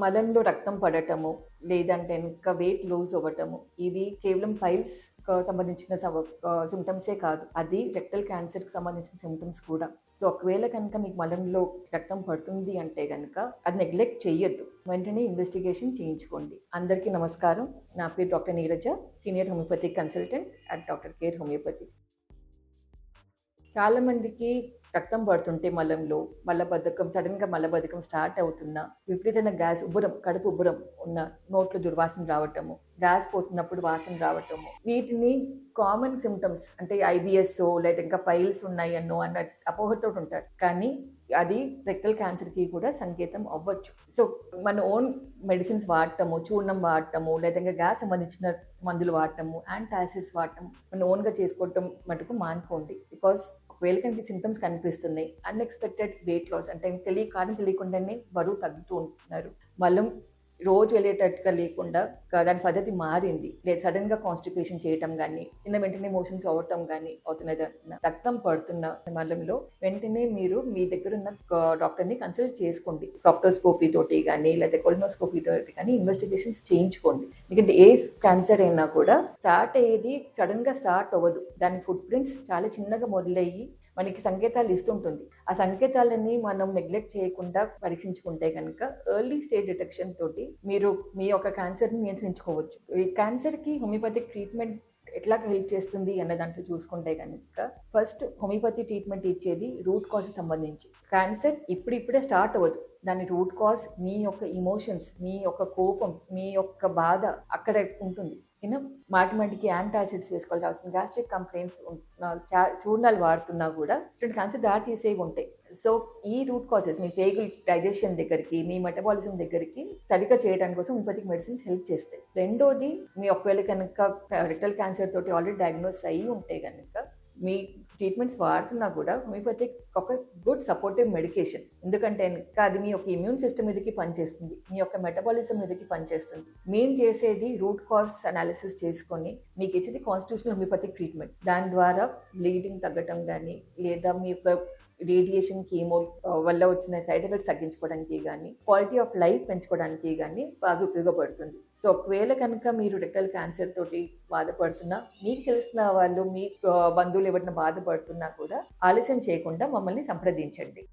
మలంలో రక్తం పడటము, లేదంటే ఇంకా వెయిట్ లూజ్ అవ్వటము, ఇవి కేవలం పైల్స్ సంబంధించిన సిమ్టమ్సే కాదు, అది రెక్టల్ క్యాన్సర్కి సంబంధించిన సిమ్టమ్స్ కూడా. సో ఒకవేళ కనుక మీకు మలంలో రక్తం పడుతుంది అంటే కనుక అది నెగ్లెక్ట్ చేయొద్దు, వెంటనే ఇన్వెస్టిగేషన్ చేయించుకోండి. అందరికీ నమస్కారం. నా పేరు doctor Neeraja, senior homoeopathic consultant at doctor care homeopathy. చాలామందికి రక్తం పడుతుంటే మలంలో సడన్గా మలబద్ధకం స్టార్ట్ అవుతున్నా, విపరీతమైన గ్యాస్ ఉబ్బరం, కడుపు ఉబ్బరం ఉన్న, నోట్లో దుర్వాసన రావటము, గ్యాస్ పోతున్నప్పుడు వాసన రావటము, వీటిని కామన్ సిమ్టమ్స్ అంటే ఐబిఎస్ లేదా ఇంకా పైల్స్ ఉన్నాయి అన్న అపోహతో ఉంటారు. కానీ అది రెక్టల్ క్యాన్సర్కి కూడా సంకేతం అవ్వచ్చు. సో మన ఓన్ మెడిసిన్స్ వాడటము, చూర్ణం వాడటము, లేదా గ్యాస్ సంబంధించిన మందులు వాడటము, యాంటాసిడ్స్ వాడటం మన ఓన్గా చేసుకోవటం మటుకు మానుకోండి. బికాస్ ఒకవేళ కనుక సిమ్టమ్స్ కనిపిస్తున్నాయి, అన్ఎక్స్పెక్టెడ్ వెయిట్ లాస్ అంటే తెలియకుండానే బరువు తగ్గుతూ ఉంటున్నారు, మలం రోజు వెళ్ళేటట్టుగా లేకుండా దాని పద్ధతి మారింది, లేదా సడన్గా కాన్స్టిపేషన్ చేయటం కానీ, తిన్న వెంటనే మోషన్స్ అవ్వటం కానీ అవుతున్నది అంటున్నా, రక్తం పడుతున్న మలంలో వెంటనే మీరు మీ దగ్గర ఉన్న డాక్టర్ని కన్సల్ట్ చేసుకోండి. ప్రాక్టోస్కోపీ తోటి కానీ లేదా కొలినోస్కోపీ తోటి కానీ ఇన్వెస్టిగేషన్స్ చేయించుకోండి. ఎందుకంటే ఏ క్యాన్సర్ అయినా కూడా స్టార్ట్ అయ్యేది సడన్గా స్టార్ట్ అవ్వదు, దాని ఫుట్ ప్రింట్స్ చాలా చిన్నగా మొదలయ్యి మనకి సంకేతాలు ఇస్తుంటుంది. ఆ సంకేతాలని మనం నెగ్లెక్ట్ చేయకుండా పరీక్షించుకుంటే కనుక ఎర్లీ స్టేజ్ డిటెక్షన్ తోటి మీరు మీ యొక్క క్యాన్సర్ని నియంత్రించుకోవచ్చు. ఈ క్యాన్సర్కి హోమియోపతిక్ ట్రీట్మెంట్ ఎట్లా హెల్ప్ చేస్తుంది అన్న దాంట్లో చూసుకుంటే కనుక ఫస్ట్ హోమియోపతి ట్రీట్మెంట్ ఇచ్చేది రూట్ కాజ్ సంబంధించి. క్యాన్సర్ ఇప్పుడిప్పుడే స్టార్ట్ అవ్వదు, దాని రూట్ కాజ్ మీ యొక్క ఇమోషన్స్, మీ యొక్క కోపం, మీ యొక్క బాధ అక్కడ ఉంటుంది. మాటిమాటికి యాంటాసిడ్స్ వేసుకోవాల్సి వస్తుంది, గ్యాస్ట్రిక్ కంప్లైంట్స్ చూర్ణాలు వాడుతున్నా కూడా ఇటువంటి క్యాన్సర్ దారి తీసేవి ఉంటాయి. సో ఈ రూట్ కాజెస్ మీ పేగుల్ డైజెషన్ దగ్గరికి, మీ మెటబాలిజం దగ్గరికి సరిగ్గా చేయడానికి కోసం హోమియోపతిక్ మెడిసిన్స్ హెల్ప్ చేస్తాయి. రెండోది, మీ ఒకవేళ కనుక రెక్టల్ క్యాన్సర్ తోటి ఆల్రెడీ డయాగ్నోస్ అయ్యి ఉంటే కనుక మీ ట్రీట్మెంట్స్ వాడుతున్నా కూడా హోమియోపతిక్ ఒక గుడ్ సపోర్టివ్ మెడికేషన్. ఎందుకంటే ఇంకా అది మీ యొక్క ఇమ్యూన్ సిస్టమ్ మీదకి పనిచేస్తుంది, మీ యొక్క మెటబాలిజం మీదకి పనిచేస్తుంది. మేము చేసేది రూట్ కాజ్ అనాలిసిస్ చేసుకొని మీకు ఇచ్చేది కాన్స్టిట్యూషనల్ హోమియోపతిక్ ట్రీట్మెంట్. దాని ద్వారా బ్లీడింగ్ తగ్గటం కానీ, లేదా మీ యొక్క రేడియేషన్ కీమో వల్ల వచ్చిన సైడ్ ఎఫెక్ట్స్ తగ్గించుకోవడానికి కానీ, క్వాలిటీ ఆఫ్ లైఫ్ పెంచుకోవడానికి కానీ బాగా ఉపయోగపడుతుంది. సో ఒకవేళ కనుక మీరు రెక్టల్ క్యాన్సర్ తోటి బాధపడుతున్నా, మీకు తెలిసిన వాళ్ళు, మీ బంధువులు ఎవరైనా బాధపడుతున్నా కూడా ఆలస్యం చేయకుండా మమ్మల్ని సంప్రదించండి.